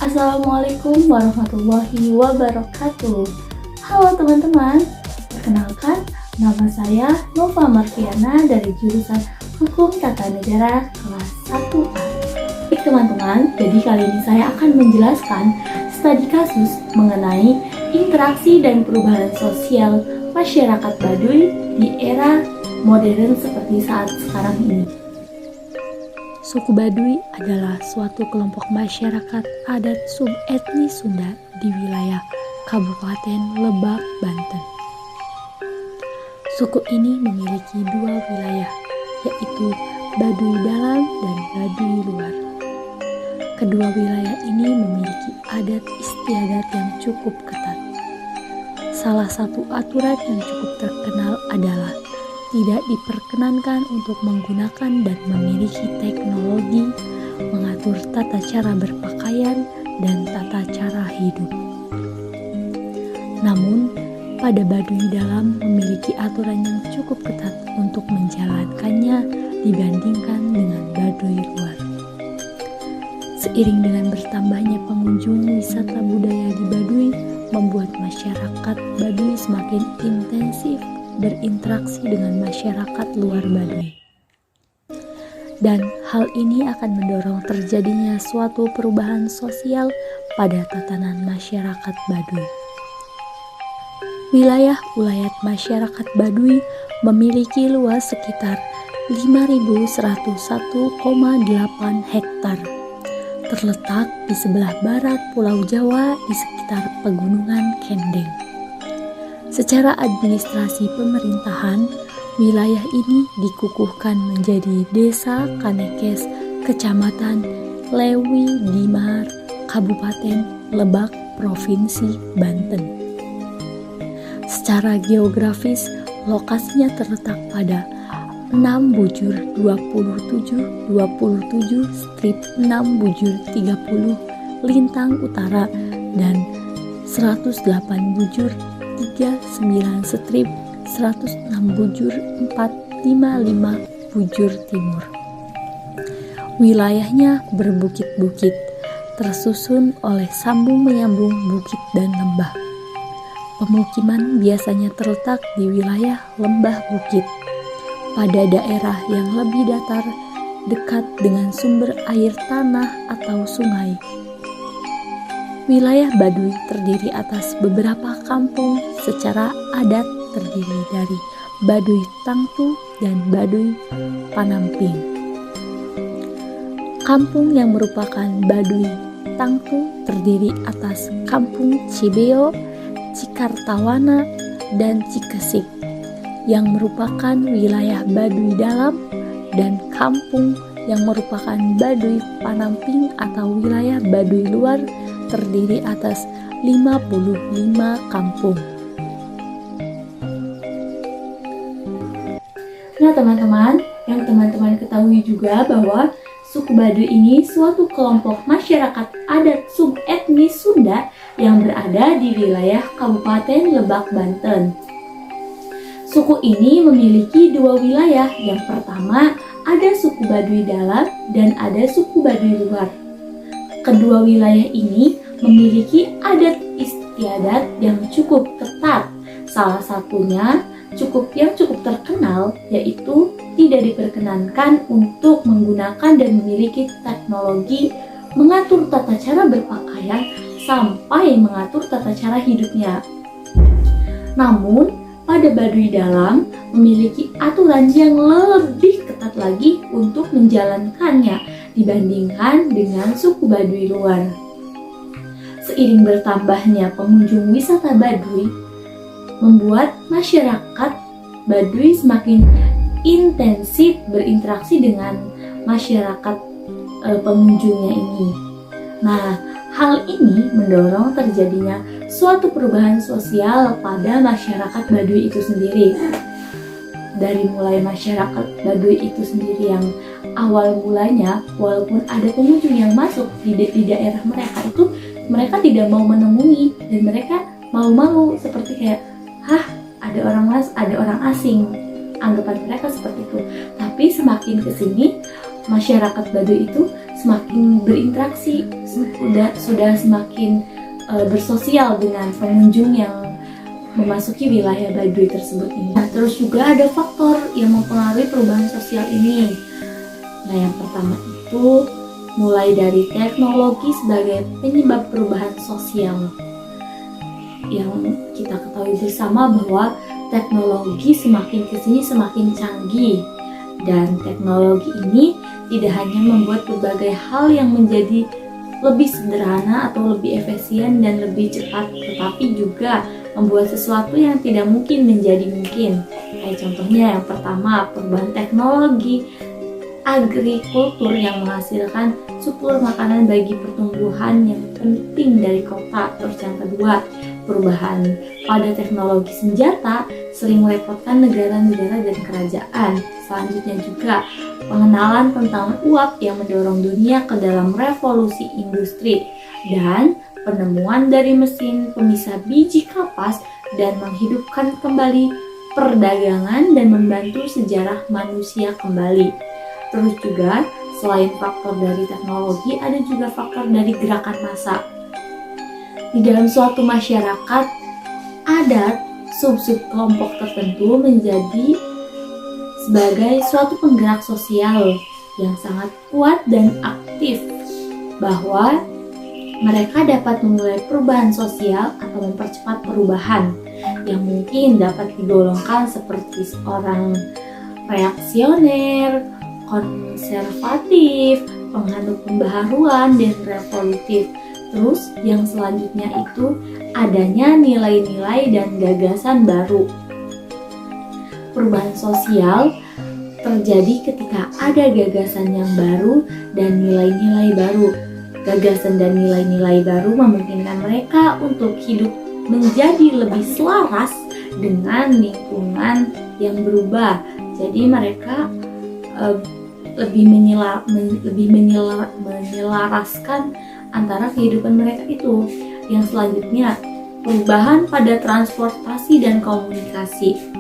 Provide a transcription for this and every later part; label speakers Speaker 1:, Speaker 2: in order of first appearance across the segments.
Speaker 1: Assalamualaikum warahmatullahi wabarakatuh. Halo teman-teman, perkenalkan nama saya Nova Marfiana dari jurusan Hukum Tata Negara kelas 1A. Baik teman-teman, jadi kali ini saya akan menjelaskan studi kasus mengenai interaksi dan perubahan sosial masyarakat Baduy di era modern seperti saat sekarang ini.
Speaker 2: Suku Baduy adalah suatu kelompok masyarakat adat subetnis Sunda di wilayah Kabupaten Lebak, Banten. Suku ini memiliki dua wilayah, yaitu Baduy Dalam dan Baduy Luar. Kedua wilayah ini memiliki adat istiadat yang cukup ketat. Salah satu aturan yang cukup terkenal adalah tidak diperkenankan untuk menggunakan dan memiliki teknologi, mengatur tata cara berpakaian, dan tata cara hidup. Namun, pada Baduy Dalam memiliki aturan yang cukup ketat untuk menjalankannya dibandingkan dengan Baduy Luar. Seiring dengan bertambahnya pengunjung wisata budaya di Baduy, membuat masyarakat Baduy semakin intensif berinteraksi dengan masyarakat luar Baduy. Dan hal ini akan mendorong terjadinya suatu perubahan sosial pada tatanan masyarakat Baduy. Wilayah ulayat masyarakat Baduy memiliki luas sekitar 5.101,8 hektar. Terletak di sebelah barat Pulau Jawa di sekitar Pegunungan Kendeng. Secara administrasi pemerintahan, wilayah ini dikukuhkan menjadi Desa Kanekes, Kecamatan Lewi Dimar, Kabupaten Lebak, Provinsi Banten. Secara geografis, lokasinya terletak pada 6 bujur 27, 6 bujur 30, lintang utara, dan 108 bujur 39 strip 106 bujur 455 bujur timur. Wilayahnya berbukit-bukit, tersusun oleh sambung menyambung bukit dan lembah. Pemukiman biasanya terletak di wilayah lembah bukit, pada daerah yang lebih datar, dekat dengan sumber air tanah atau sungai. Wilayah Baduy terdiri atas beberapa kampung secara adat terdiri dari Baduy Tangtu dan Baduy Panamping. Kampung yang merupakan Baduy Tangtu terdiri atas Kampung Cibeo, Cikartawana, dan Cikesik yang merupakan wilayah Baduy Dalam, dan kampung yang merupakan Baduy Panamping atau wilayah Baduy Luar terdiri atas 55 kampung.
Speaker 1: Nah teman-teman, yang teman-teman ketahui juga bahwa suku Baduy ini suatu kelompok masyarakat adat subetnis Sunda yang berada di wilayah Kabupaten Lebak, Banten. Suku ini memiliki dua wilayah. Yang pertama ada suku Baduy Dalam dan ada suku Baduy Luar. Kedua wilayah ini memiliki adat istiadat yang cukup ketat. Salah satunya yang cukup terkenal yaitu tidak diperkenankan untuk menggunakan dan memiliki teknologi mengatur tata cara berpakaian sampai mengatur tata cara hidupnya. Namun pada Baduy Dalam memiliki aturan yang lebih ketat lagi untuk menjalankannya dibandingkan dengan suku Baduy Luar. Seiring bertambahnya pengunjung wisata Baduy, membuat masyarakat Baduy semakin intensif berinteraksi dengan masyarakat pengunjungnya ini. Nah, hal ini mendorong terjadinya suatu perubahan sosial pada masyarakat Baduy itu sendiri. Dari mulai masyarakat Baduy itu sendiri yang awal mulanya, walaupun ada pengunjung yang masuk di daerah mereka itu, mereka tidak mau menemui dan mereka malu-malu seperti kayak, ada orang asing. Anggapan mereka seperti itu. Tapi semakin kesini, masyarakat Baduy itu semakin berinteraksi, sudah semakin bersosial dengan pengunjung yang memasuki wilayah Baduy tersebut ini. Nah, terus juga ada faktor yang mempengaruhi perubahan sosial ini. Nah, yang pertama itu mulai dari teknologi sebagai penyebab perubahan sosial. Yang kita ketahui bersama bahwa teknologi semakin kesini semakin canggih, dan teknologi ini tidak hanya membuat berbagai hal yang menjadi lebih sederhana atau lebih efisien dan lebih cepat, tetapi juga membuat sesuatu yang tidak mungkin menjadi mungkin. Kayak contohnya yang pertama, perubahan teknologi agrikultur yang menghasilkan subur makanan bagi pertumbuhan yang penting dari kota. Terus yang kedua, perubahan pada teknologi senjata sering merepotkan negara-negara dan kerajaan. Selanjutnya juga pengenalan tentang uap yang mendorong dunia ke dalam revolusi industri, dan penemuan dari mesin pemisah biji kapas dan menghidupkan kembali perdagangan dan membantu sejarah manusia kembali. Terus juga selain faktor dari teknologi, ada juga faktor dari gerakan massa. Di dalam suatu masyarakat, adat sub-sub kelompok tertentu menjadi sebagai suatu penggerak sosial yang sangat kuat dan aktif, bahwa mereka dapat memulai perubahan sosial atau mempercepat perubahan yang mungkin dapat digolongkan seperti seorang reaksioner, konservatif, penganut pembaharuan, dan revolutif. Terus yang selanjutnya itu adanya nilai-nilai dan gagasan baru. Perubahan sosial terjadi ketika ada gagasan yang baru dan nilai-nilai baru. Gagasan dan nilai-nilai baru memungkinkan mereka untuk hidup menjadi lebih selaras dengan lingkungan yang berubah. Jadi mereka lebih menyelaraskan antara kehidupan mereka itu. Yang selanjutnya, perubahan pada transportasi dan komunikasi.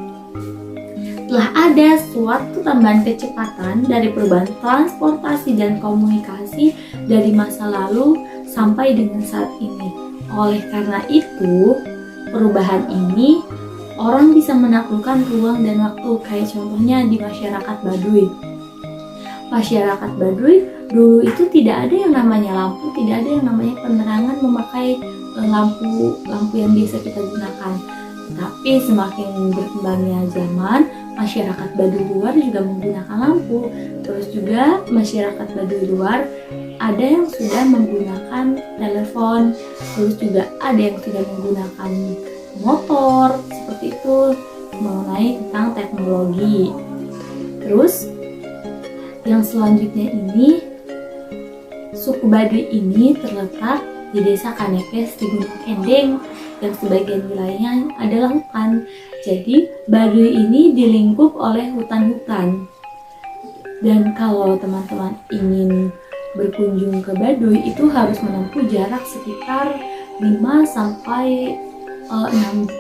Speaker 1: Telah ada suatu tambahan kecepatan dari perubahan transportasi dan komunikasi dari masa lalu sampai dengan saat ini. Oleh karena itu, perubahan ini orang bisa menaklukkan ruang dan waktu, kayak contohnya di masyarakat Baduy. Masyarakat Baduy dulu itu tidak ada yang namanya lampu, tidak ada yang namanya penerangan memakai lampu yang biasa kita gunakan. Tapi semakin berkembangnya zaman, masyarakat Baduy luar juga menggunakan lampu. Terus juga masyarakat Baduy luar ada yang sudah menggunakan telepon, terus juga ada yang sudah menggunakan motor, seperti itu mengenai tentang teknologi. Terus yang selanjutnya ini, suku Baduy ini terletak di desa Kanekes di Gunung Kendeng yang sebagian wilayahnya adalah hutan. Jadi Baduy ini dilingkup oleh hutan-hutan. Dan kalau teman-teman ingin berkunjung ke Baduy itu harus menempuh jarak sekitar 5 sampai 6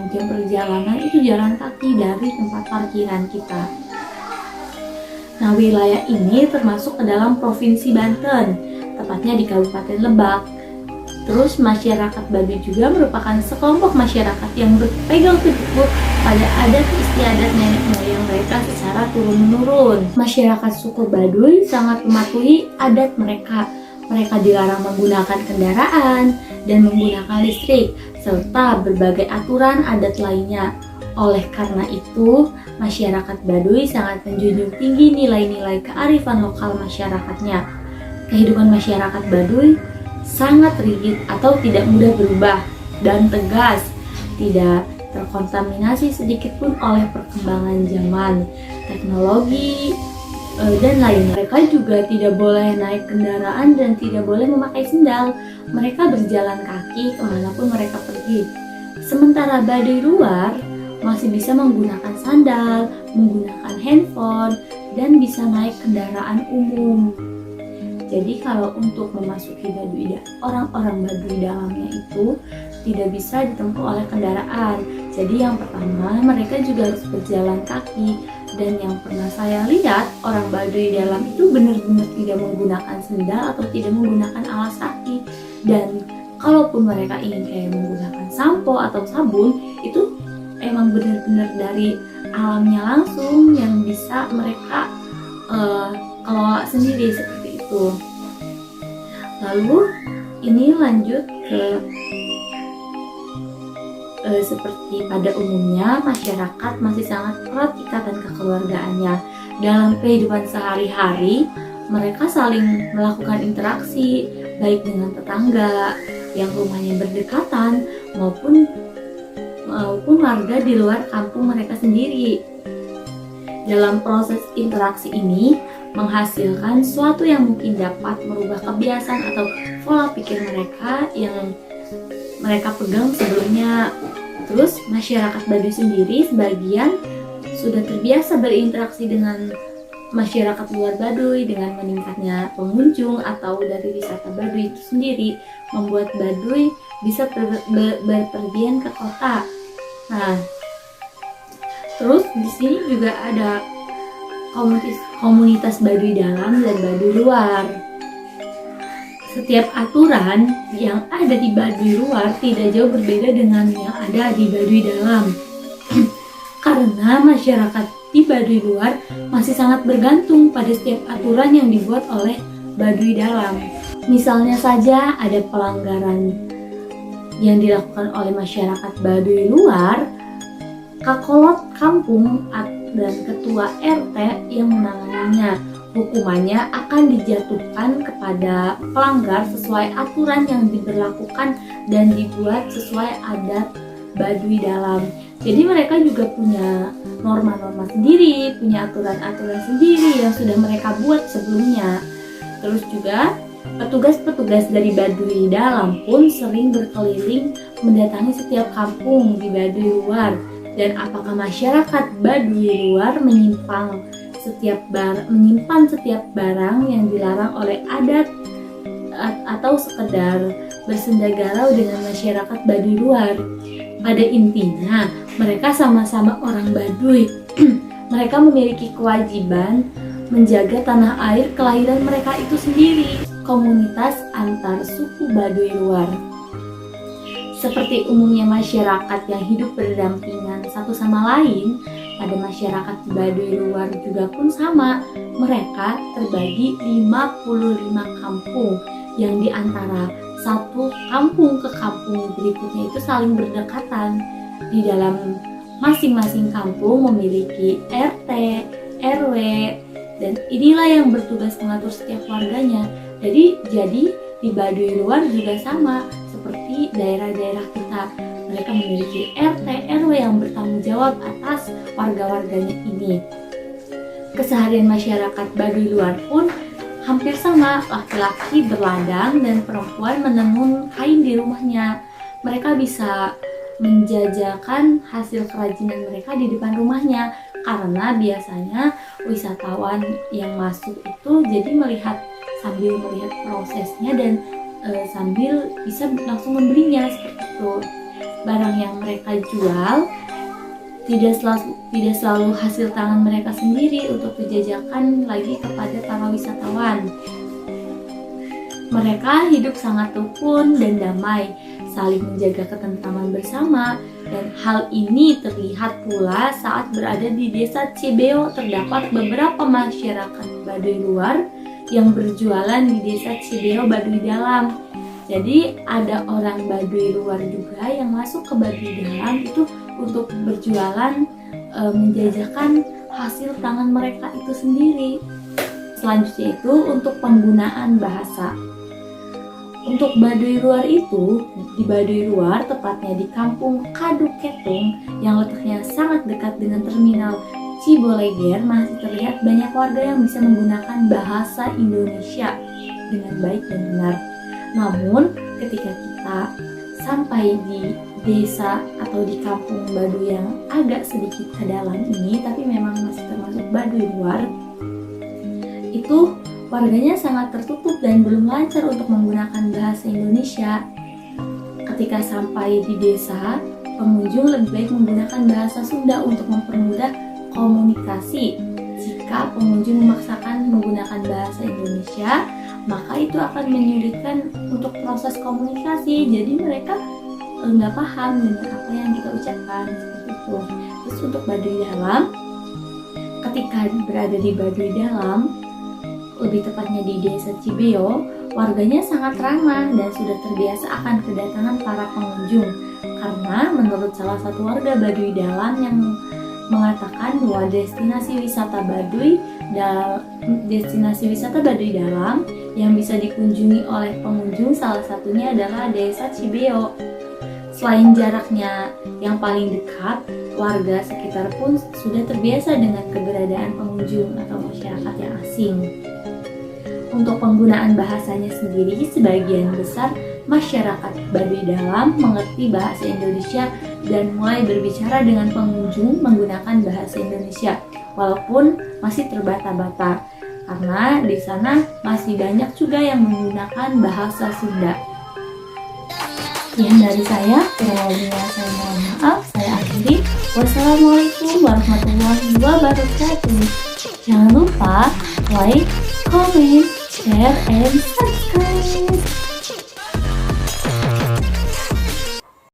Speaker 1: jam perjalanan, itu jalan kaki dari tempat parkiran kita. Nah, wilayah ini termasuk ke dalam Provinsi Banten, tepatnya di Kabupaten Lebak. Terus masyarakat Baduy juga merupakan sekelompok masyarakat yang berpegang teguh pada adat istiadat nenek moyang mereka secara turun-menurun. Masyarakat suku Baduy sangat mematuhi adat mereka. Mereka dilarang menggunakan kendaraan dan menggunakan listrik, serta berbagai aturan adat lainnya. Oleh karena itu, masyarakat Baduy sangat menjunjung tinggi nilai-nilai kearifan lokal masyarakatnya. Kehidupan masyarakat Baduy sangat rigid atau tidak mudah berubah dan tegas, tidak terkontaminasi sedikit pun oleh perkembangan zaman, teknologi, dan lainnya. Mereka juga tidak boleh naik kendaraan dan tidak boleh memakai sendal. Mereka berjalan kaki kemanapun mereka pergi. Sementara Baduy luar masih bisa menggunakan sandal, menggunakan handphone, dan bisa naik kendaraan umum. Jadi kalau untuk memasuki Baduy, orang-orang Baduy dalamnya itu tidak bisa ditempuh oleh kendaraan. Jadi yang pertama, mereka juga harus berjalan kaki Dan yang pernah saya lihat, orang Baduy dalam itu benar-benar tidak menggunakan sendal atau tidak menggunakan alas kaki. Dan kalaupun mereka ingin kayak menggunakan sampo atau sabun, itu emang benar-benar dari alamnya langsung yang bisa mereka kelola sendiri seperti itu. Lalu ini lanjut ke seperti pada umumnya masyarakat masih sangat erat ikatan kekeluargaannya. Dalam kehidupan sehari-hari mereka saling melakukan interaksi baik dengan tetangga yang rumahnya berdekatan maupun warga di luar kampung mereka sendiri. Dalam proses interaksi ini menghasilkan suatu yang mungkin dapat merubah kebiasaan atau pola pikir mereka yang mereka pegang sebelumnya. Terus masyarakat Baduy sendiri sebagian sudah terbiasa berinteraksi dengan masyarakat luar Baduy dengan meningkatnya pengunjung atau dari wisata Baduy itu sendiri membuat Baduy bisa berpergian ke kota. Nah, terus di sini juga ada komunitas Baduy dalam dan Baduy luar. Setiap aturan yang ada di Baduy luar tidak jauh berbeda dengan yang ada di Baduy dalam. Karena masyarakat di Baduy luar masih sangat bergantung pada setiap aturan yang dibuat oleh Baduy dalam. Misalnya saja ada pelanggaran yang dilakukan oleh masyarakat Baduy luar, Kakolot kampung dan ketua RT yang menanganinya. Hukumannya akan dijatuhkan kepada pelanggar sesuai aturan yang diberlakukan dan dibuat sesuai adat Baduy dalam. Jadi mereka juga punya norma-norma sendiri, punya aturan-aturan sendiri yang sudah mereka buat sebelumnya. Terus juga petugas-petugas dari Baduy dalam pun sering berkeliling mendatangi setiap kampung di Baduy luar. Dan apakah masyarakat Baduy luar menyimpan setiap barang yang dilarang oleh adat atau sekedar bersenda-garau dengan masyarakat Baduy luar? Pada intinya, mereka sama-sama orang Baduy. Mereka memiliki kewajiban menjaga tanah air kelahiran mereka itu sendiri, komunitas antar suku Baduy luar. Seperti umumnya masyarakat yang hidup berdampingan satu sama lain, pada masyarakat di Baduy luar juga pun sama. Mereka terbagi 55 kampung yang diantara satu kampung ke kampung berikutnya itu saling berdekatan. Di dalam masing-masing kampung memiliki RT, RW, dan inilah yang bertugas mengatur setiap warganya. Jadi di Baduy luar juga sama seperti daerah-daerah kita. Mereka memiliki RT, RW yang bertanggung jawab atas warga-warganya ini. Keseharian masyarakat Baduy luar pun hampir sama, laki-laki berladang dan perempuan menenun kain di rumahnya. Mereka bisa menjajakan hasil kerajinan mereka di depan rumahnya, karena biasanya wisatawan yang masuk itu jadi sambil melihat prosesnya dan sambil bisa langsung membelinya seperti itu. Barang yang mereka jual tidak selalu hasil tangan mereka sendiri untuk dijajakan lagi kepada para wisatawan. Mereka hidup sangat rukun dan damai, saling menjaga ketentraman bersama, dan hal ini terlihat pula saat berada di desa Cibeo. Terdapat beberapa masyarakat Baduy luar yang berjualan di desa Cibeo Baduy dalam. Jadi ada orang Baduy luar juga yang masuk ke Baduy dalam itu untuk berjualan, menjajakan hasil tangan mereka itu sendiri. Selanjutnya itu untuk penggunaan bahasa. Untuk Baduy luar itu, di Baduy luar tepatnya di kampung Kaduketung yang letaknya sangat dekat dengan terminal Ciboleger, masih terlihat banyak warga yang bisa menggunakan bahasa Indonesia dengan baik dan benar. Namun ketika kita sampai di desa atau di kampung Baduy yang agak sedikit ke dalam ini, tapi memang masih termasuk Baduy luar, itu warganya sangat tertutup dan belum lancar untuk menggunakan bahasa Indonesia. Ketika sampai di desa, pengunjung lebih baik menggunakan bahasa Sunda untuk mempermudah komunikasi. Jika pengunjung memaksakan menggunakan bahasa Indonesia, maka itu akan menyulitkan untuk proses komunikasi. Jadi mereka nggak paham dengan apa yang kita ucapkan seperti itu. Terus untuk Baduy Dalam, ketika berada di Baduy Dalam, lebih tepatnya di Desa Cibeo, warganya sangat ramah dan sudah terbiasa akan kedatangan para pengunjung. Karena menurut salah satu warga Baduy Dalam yang mengatakan bahwa destinasi wisata Baduy Dalam yang bisa dikunjungi oleh pengunjung salah satunya adalah Desa Cibeo. Selain jaraknya yang paling dekat, warga sekitar pun sudah terbiasa dengan keberadaan pengunjung atau masyarakat yang asing. Untuk penggunaan bahasanya sendiri, sebagian besar masyarakat Baduy Dalam mengerti bahasa Indonesia dan mulai berbicara dengan pengunjung menggunakan bahasa Indonesia, walaupun masih terbata-bata karena di sana masih banyak juga yang menggunakan bahasa Sunda. Sekian dari saya, kurang lebihnya saya mohon maaf. Saya akhiri. Wassalamualaikum warahmatullahi wabarakatuh. Jangan lupa like, comment, share, and subscribe.